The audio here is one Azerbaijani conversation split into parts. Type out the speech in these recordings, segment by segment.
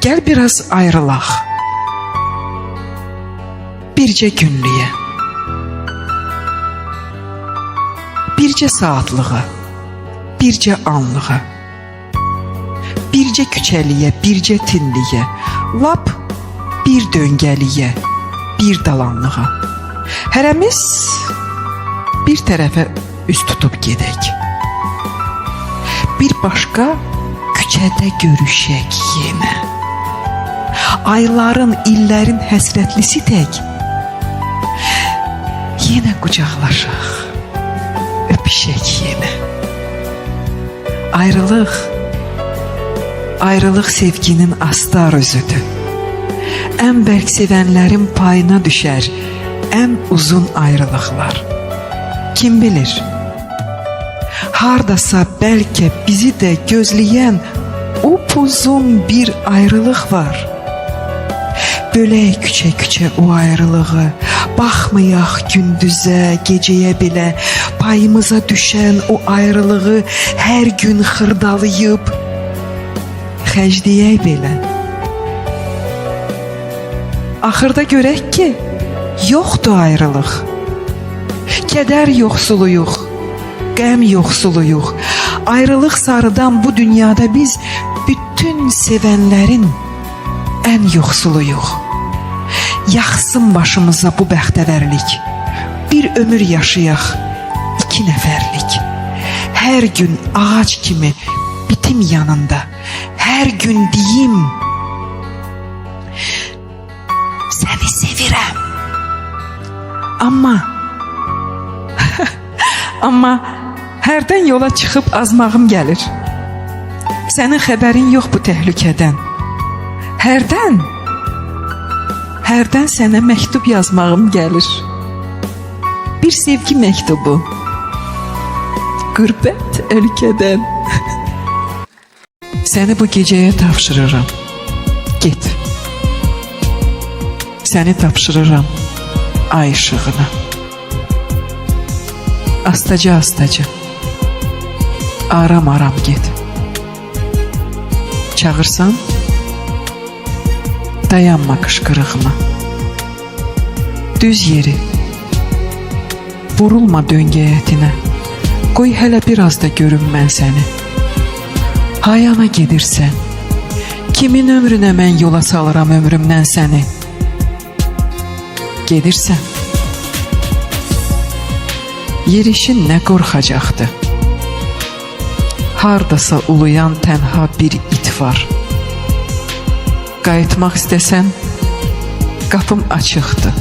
Gel biraz ayrılaq. Bircə günlüyə. Bircə saatlığa. Bircə anlığa. Bircə küçəliyə, bircə tinliyə. Lap bir döngəliyə, bir dalanlığa. Hərəmiz bir tərəfə üst tutub gedək. Bir başqa küçədə görüşək yenə. Ayların, illərin həsrətlisi tək. Yenə qucaqlaşaq, öpüşək yenə. Ayrılıq sevginin astar özüdür. Ən bərk sevənlərin payına düşər ən uzun ayrılıqlar. Kim bilir? Hardasa bəlkə bizi də gözləyən upuzun bir ayrılıq var. Bölək küçə-küçə o ayrılığı, baxmayaq gündüzə, gecəyə belə, payımıza düşən o ayrılığı hər gün xırdalayıb xərcləyək belə. Axırda görək ki, yoxdur ayrılıq. Kədər yoxsuluyuq, qəm yoxsuluyuq. Ayrılıq sarıdan bu dünyada biz bütün sevənlərin ən yoxsuluyuq. Yaxsın başımıza bu bəxtəvərlik. Bir ömür yaşayaq, 2 nəfərlik. Hər gün ağac kimi bitim yanında. Hər gün deyim, səni sevirəm. Amma hərdən yola çıxıb azmağım gəlir. Sənin xəbərin yox bu təhlükədən. Hərdən sənə məktub yazmağım gəlir. Bir sevgi məktubu. Qürbət ölkədən. Səni bu gecəyə tapşırıram. Get. Səni tapşırıram ay işığına. Astaca, aram get. Çağırsan, dayanma qışqırığıma. Düz yeri, vurulma döngəyətinə. Qoy hələ biraz da görüm mən səni. Hayana gedirsən, kimin ömrünə mən yola salıram ömrümdən səni. Gedirsən, yerişin nə qorxacaqdı. Hardasa uluyan tənha bir it var. Qayıtmaq istəsən, qapım açıqdır.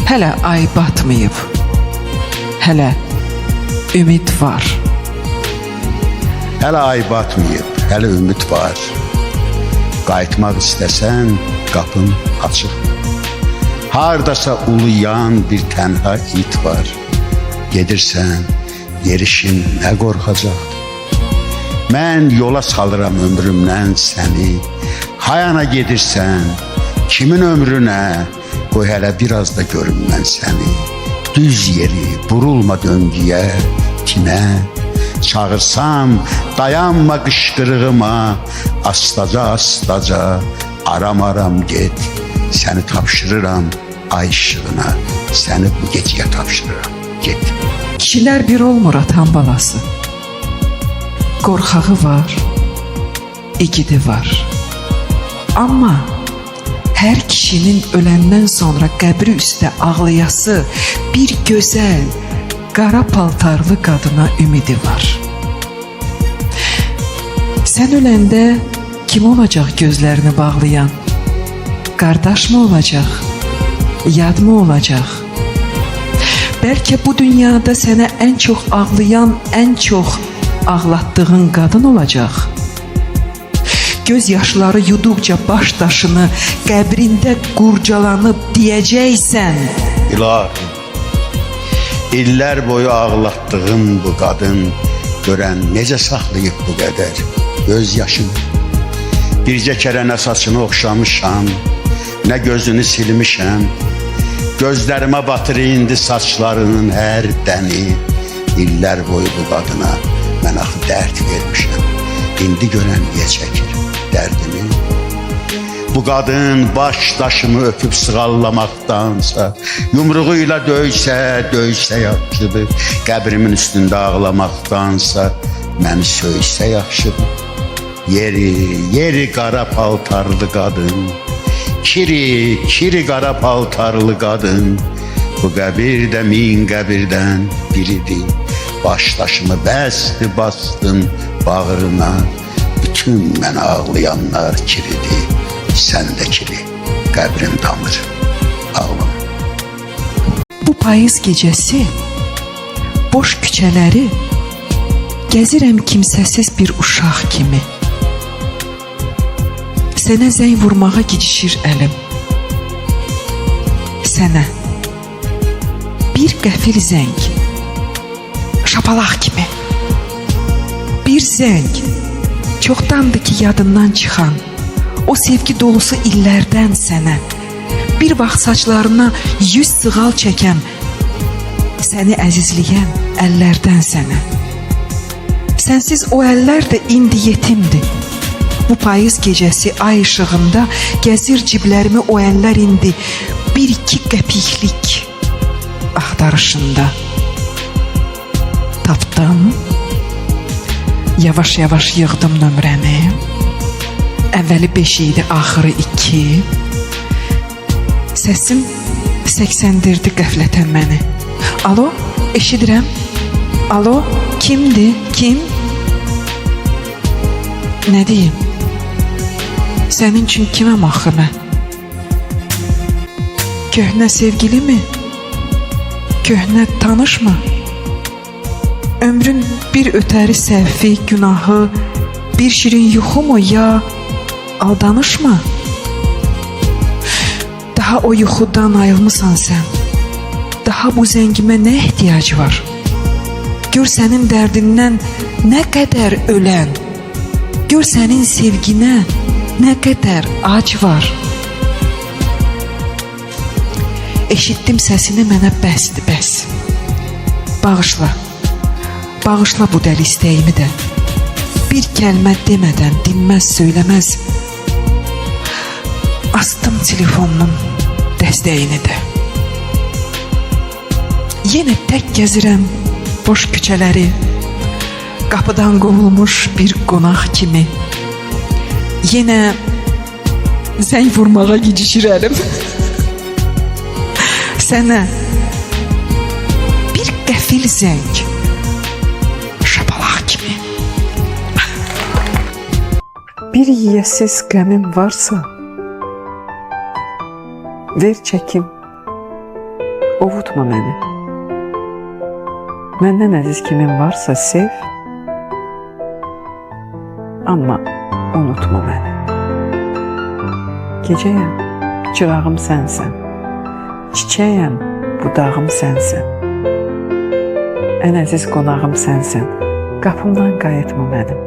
Hələ ay batmayıb, hələ ümid var. Hələ ay batmayıb, hələ ümid var. Qayıtmaq istəsən, qapım açıqdır. Hardasa uluyan bir tənha it var. Gedirsən, yerişin nə qorxacaqdır. Mən yola salıram ömrümdən səni. Hayana gedirsən, kimin ömrünə, qoy hələ biraz da görüm mən səni. Düz yeri, vurulma döngüyə, tinə. Çağırsam, dayanma qışqırığıma. Astaca, aram get. Səni tapşırıram ay işığına. Səni bu gecəyə tapşırıram, get. Kişilər bir olmur atan balası. Qorxağı var, igidi var. Amma hər kişinin öləndən sonra qəbri üstə ağlayası bir gözəl, qara paltarlı qadına ümidi var. Sən öləndə kim olacaq gözlərini bağlayan? Qardaş mı olacaq? Yad mı olacaq? Bəlkə bu dünyada sənə ən çox ağlayan, ən çox ağlatdığın qadın olacaq. Göz yaşları yuduqca baş daşını qəbrində qurcalanıb deyəcəksən. İlahi, illər boyu ağlatdığın bu qadın görən necə saxlayıb bu qədər göz yaşını. Bircə kərə nə saçını oxşamışam, nə gözünü silmişəm. Gözlərimə batır indi saçlarının hər dəni. İllər boyu bu qadına mən axı dərd vermişəm. İndi görən niyə çəkir dərdimi? Bu qadın baş daşımı öpüb sığallamaqdansa, yumruğuyla döysə yaxşıdır. Qəbrimin üstündə ağlamaqdansa, məni söysə yaxşıdır. Yeri qara paltarlı qadın, kiri qara paltarlı qadın. Bu qəbir də min qəbirdən biridir. Başdaşımı bəsdi bastın bağrına. Bütün mən ağlayanlar kiridir. Sən də kiri, qəbrim damır, ağlama. Bu payız gecəsi boş küçələri gəzirəm kimsəsiz bir uşaq kimi. Sənə zəng vurmağa gecişir əlim. Sənə bir qəfil zəng, şapalaq kimi. Bir zəng, çoxdandır ki yadından çıxan, o sevgi dolusu illərdən sənə, bir vaxt saçlarına 100 sığal çəkən, səni əzizləyən əllərdən sənə. Sənsiz o əllər də indi yetimdir. Bu payız gecəsi ay işığında gəzir ciblərimi o əllər indi bir iki qəpiklik axtarışında. Tapdım, yavaş-yavaş yığdım nömrəni. Əvvəli 5 idi, axırı 2. Səsim səksəndirdi qəflətən məni. Alo, eşidirəm. Alo, kimdir, kim? Nə deyim? Sənin üçün kiməm axı mən? Köhnə sevgili mi? Köhnə tanış mı? Ömrün bir ötəri səhvi, günahı, bir şirin yuxu mu ya aldanış mı? Daha o yuxudan ayılmısan sən. Daha bu zəngimə nə ehtiyac var? Gör sənin dərdindən nə qədər ölən, gör sənin sevginə nə qədər ac var. Eşitdim səsini, mənə bəsdir, bəs. Bağışla, bağışla bu dəli istəyimi də. Bir kəlmə demədən, dinməz, söyləməz. Astım telefonumun dəstəyini də. Yenə tək gəzirəm boş küçələri, qapıdan qovulmuş bir qonaq kimi. Yenə zəng vurmağa gecişirəm. Sənə bir qəfil zəng, şapalaq kimi. Bir yiyəsiz qəmim varsa, ver çəkim, ovutma məni. Məndən əziz kimin varsa sev, amma unutma məni. Gecəyəm, çırağım sənsən, çiçəyəm, budağım sənsən. Ən əziz qonağım sənsən, qapımdan qayıtma mənim.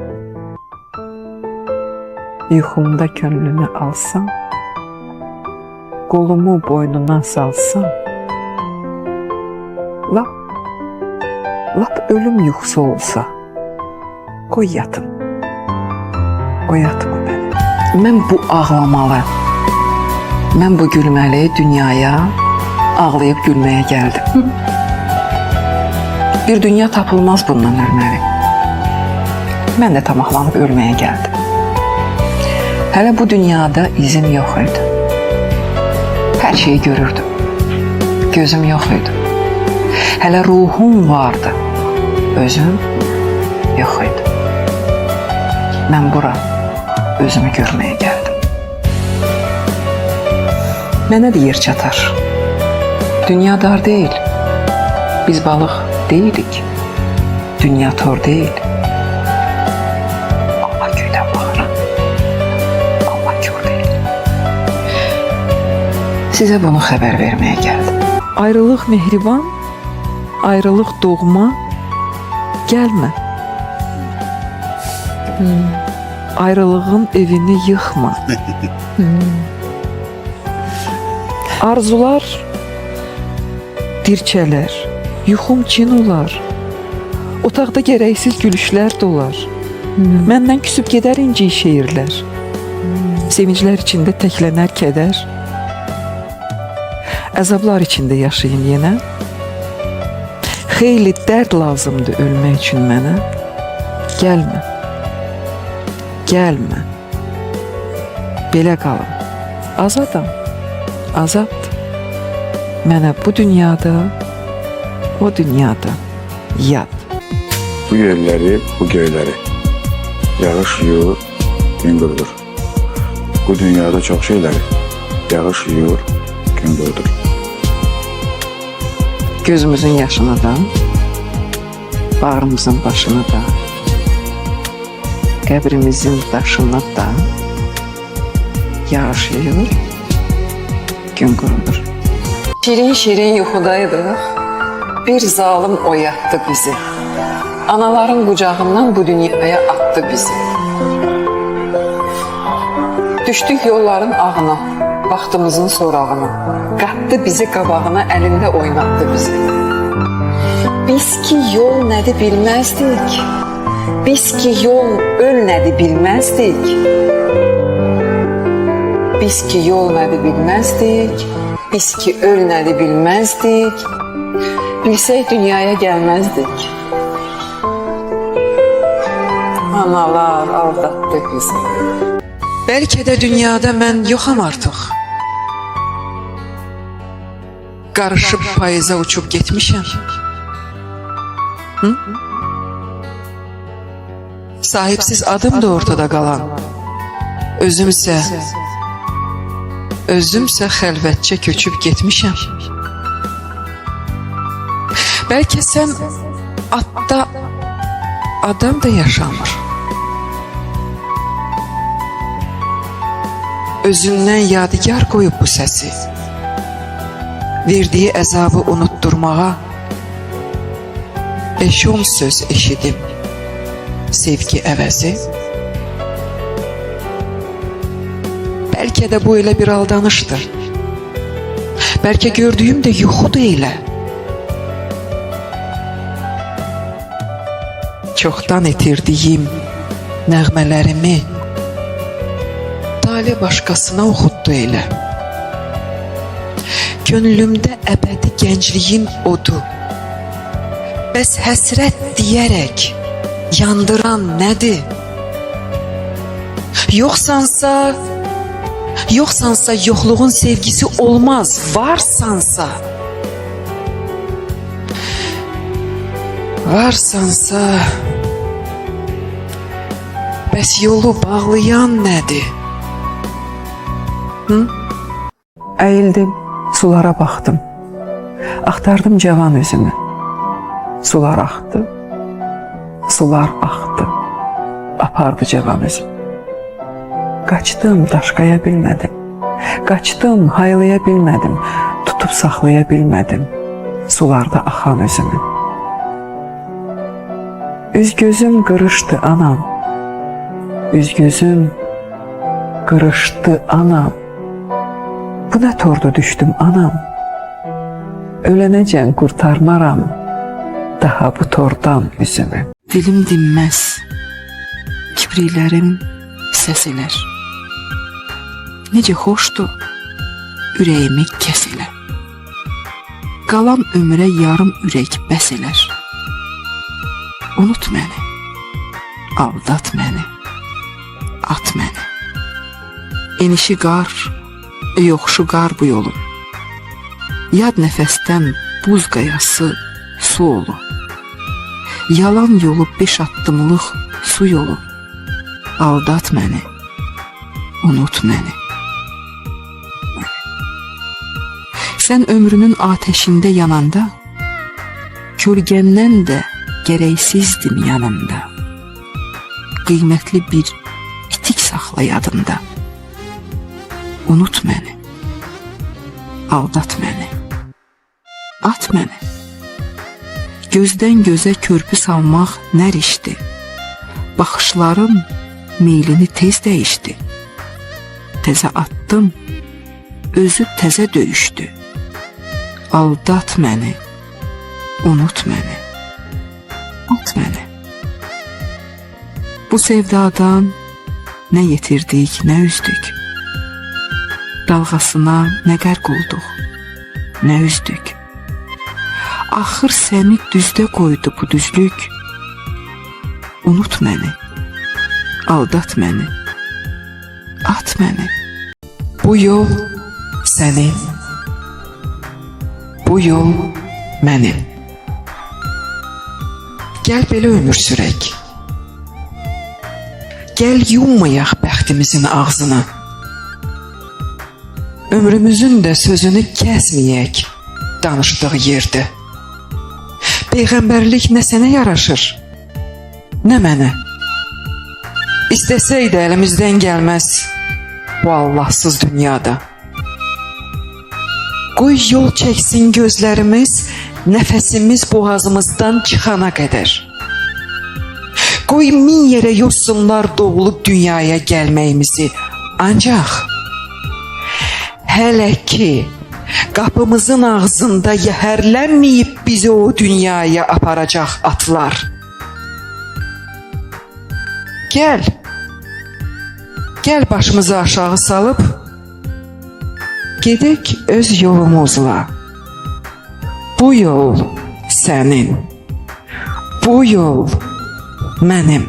Yuxumda könlünü alsam, qolumu boynuna salsam, lap ölüm yuxusu olsa, qoy yatım, oyatma məni. Mən bu ağlamalı, mən bu gülməli dünyaya ağlayıb gülməyə gəldim. Bir dünya tapılmaz bundan ölməli. Mən də tamahlanıb ölməyə gəldim. Hələ bu dünyada izim yox idi. Hər şeyi görürdüm. Gözüm yox idi. Hələ ruhum vardı. Özüm yox idi. Mən bura özümü görməyə gəldim. Mənə də yer çatar. Dünya dar deyil. Biz balıq deyilik. Dünya tor deyil. Allah göydən baxır. Allah kör deyil. Sizə bunu xəbər verməyə gəldim. Ayrılıq mehriban, ayrılıq doğma, gəlmə. Ayrılığın evini yıxma. Arzular dirçələr, yuxum cin olar. Otaqda gərəksiz gülüşlər dolar. Məndən küsüb gedər inci şeirlər. Sevinclər içində təklənər kədər. Əzablar içində yaşayım yenə. Xeyli dərd lazımdır ölmək üçün mənə. Gəlmə. Gəlmə. Belə qalım. Azadam. Azad. Mənə bu dünyada, o dünyada yad. Bu yerləri, bu göyləri yağış yuyur, gün qurdur. Bu dünyada çox şeyləri yağış yuyur, gün qurdur. Gözümüzün yaşını da, bağrımızın başını da, qəbrimizin daşını da yağış yuyur, gün qurudur. Şirin-şirin yuxudaydıq, bir zalim oyatdı bizi. Anaların qucağından bu dünyaya attı bizi. Düşdük yolların ağına, vaxtımızın sorağına. Qatdı bizi qabağına, əlində oynatdı bizi. Biz ki yol nədir bilməzdik. Biz ki yol öl nədir bilməzdik. Biz ki yol nədir bilməzdik. Biz ki öl nədir bilməzdik. Bilsək dünyaya gəlməzdik. Analar aldatdı bizi. Bəlkə də dünyada mən yoxam artıq. Qarışıb payıza uçub getmişəm. Sahipsiz adım da ortada qalan. Özümsə xəlvətcə köçüb getmişəm. Bəlkə sən atda adam da yaşamır. Özündən yadigar qoyub bu səsi. Verdiyi əzabı unutturmağa 5-10 söz eşidim sevgi əvəzi. Bəlkə də bu elə bir aldanışdır. Bəlkə gördüyüm də yuxudur elə. Çoxdan itirdiyim nəğmələrimi Talih başqasına oxutdu elə. Gönlümdə əbədi gəncliyin odu. Bəs həsrət deyərək yandıran nədir? Yoxsansa yoxluğun sevgisi olmaz. Varsansa bəs yolu bağlayan nədir? Əyildim, sulara baxdım. Axtardım cavan özümü. Sular axdı, sular axdı. Apardı cavan özümü. Qaçdım, daşqaya bilmədim. Qaçdım, haylaya bilmədim. Tutub saxlaya bilmədim. Sularda axan özümü. Üz-gözüm qırışdı anam. Üz-gözüm qırışdı anam. Bu nə tordu düşdüm anam. Ölənəcən qurtarmaram daha bu tordan üzümü. Dilim dinməz, kipriklərim səs elər. Necə xoşdur, ürəyimi kəs elə. Qalan ömrə yarım ürək bəs elər. Unut məni, aldat məni, at məni. Enişi qar, yoxuşu qar bu yolun. Yad nəfəsdən buz qayası su olu. Yalan yolu 5 addımlıq su yolu. Aldat məni, unut məni. Sən ömrünün ateşində yananda, kölgəndən də gərəksizdim yanında. Qiymətli bir itik saxla yadında. Unut məni, aldat məni, at məni. Gözdən gözə körpü salmaq nər işdi. Baxışların meylini tez dəyişdi. Təzə atdım, özü təzə döyüşdü. Aldat məni, unut məni, at məni. Bu sevdadan nə yetirdik, nə üzdük. dalğasına nə qərq olduq, nə üzdük. Axır səni düzdə qoydu bu düzlük. Unut məni, aldat məni, at məni. Bu yol sənin, bu yol mənim. Gəl belə ömür sürək. Gəl yummayaq bəxtimizin ağzını. Ömrümüzün də sözünü kəsməyək danışdığı yerdə. Peyğəmbərlik nə sənə yaraşır, nə mənə. İstəsək də əlimizdən gəlməz bu Allahsız dünyada. Qoy yol çəksin gözlərimiz, nəfəsimiz boğazımızdan çıxana qədər. Qoy min yerə yosunlar doğulub dünyaya gəlməyimizi, ancaq hələ ki qapımızın ağzında yəhərlənməyib bizi o dünyaya aparacaq atlar. Gəl, gəl başımızı aşağı salıb, gedək öz yolumuzla. Bu yol sənin, bu yol mənim.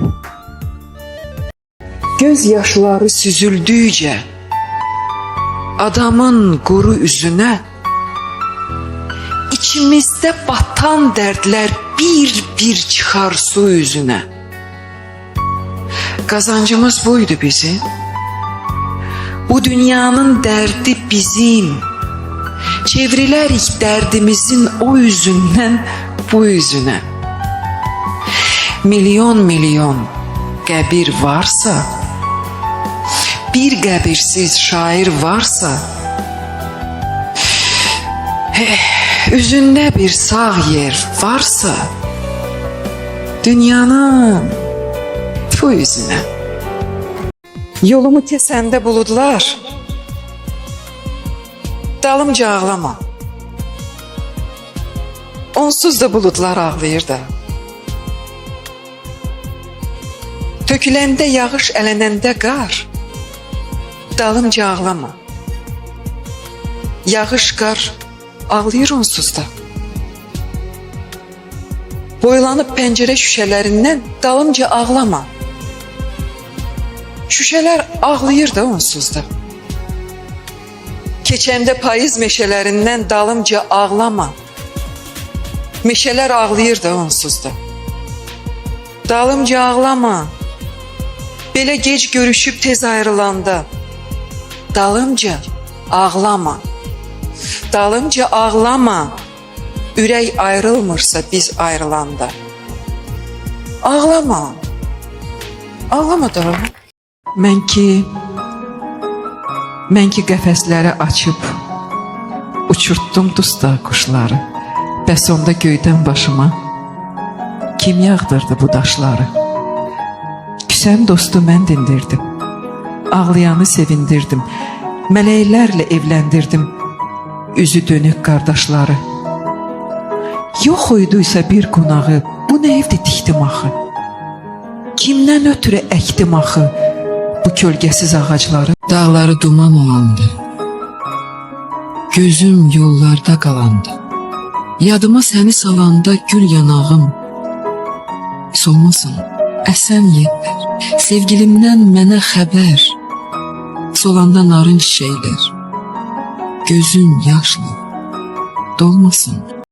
Göz yaşları süzüldükcə adamın quru üzünə içimizdə batan dərdlər bir-bir çıxar su üzünə. Qazancımız buydu bizim. Bu dünyanın dərdi bizim. Çevrilərik dərdimizin o üzündən bu üzünə. Milyon milyon qəbir varsa, bir qəbirsiz şair varsa, üzündə bir sağ yer varsa, dünyanın bu üzünə. Yolumu kəsəndə buludlar, dalımca ağlama. Onsuz da buludlar ağlayır da. Töküləndə yağış, ələnəndə qar, dalımca ağlama. Yağış, qar ağlayır onsuz da. Boylanıb pəncərə şüşələrindən dalımca ağlama. Şüşələr ağlayır da onsuz da. Keçəndə payız meşələrindən dalımca ağlama. Meşələr ağlayır da onsuz da. Dalımca ağlama. Belə gec görüşüb tez ayrılanda, dalımca ağlama. Dalımca ağlama. Ürək ayrılmırsa biz ayrılanda. Ağlama. Ağlama da. Mən ki qəfəsləri açıb uçurtdum dusta quşları. Bəs onda göydən başıma kim yağdırdı bu daşları? Küsən dostu mən dindirdim, ağlayanı sevindirdim, mələklərlə evləndirdim üzü dönük qardaşları. Yox idiysə bir qonağı, bu nə evdə tikdim axı? Kimdən ötürü əkdim axı bu kölgəsiz ağacları? Dağları duman olandı, gözüm yollarda qalandı. Yadıma səni salanda gül yanağım solmasın, əsən yellər. Sevgilimdən mənə xəbər, solanda narın çiçəklər. Gözüm yaşlı, dolmasın.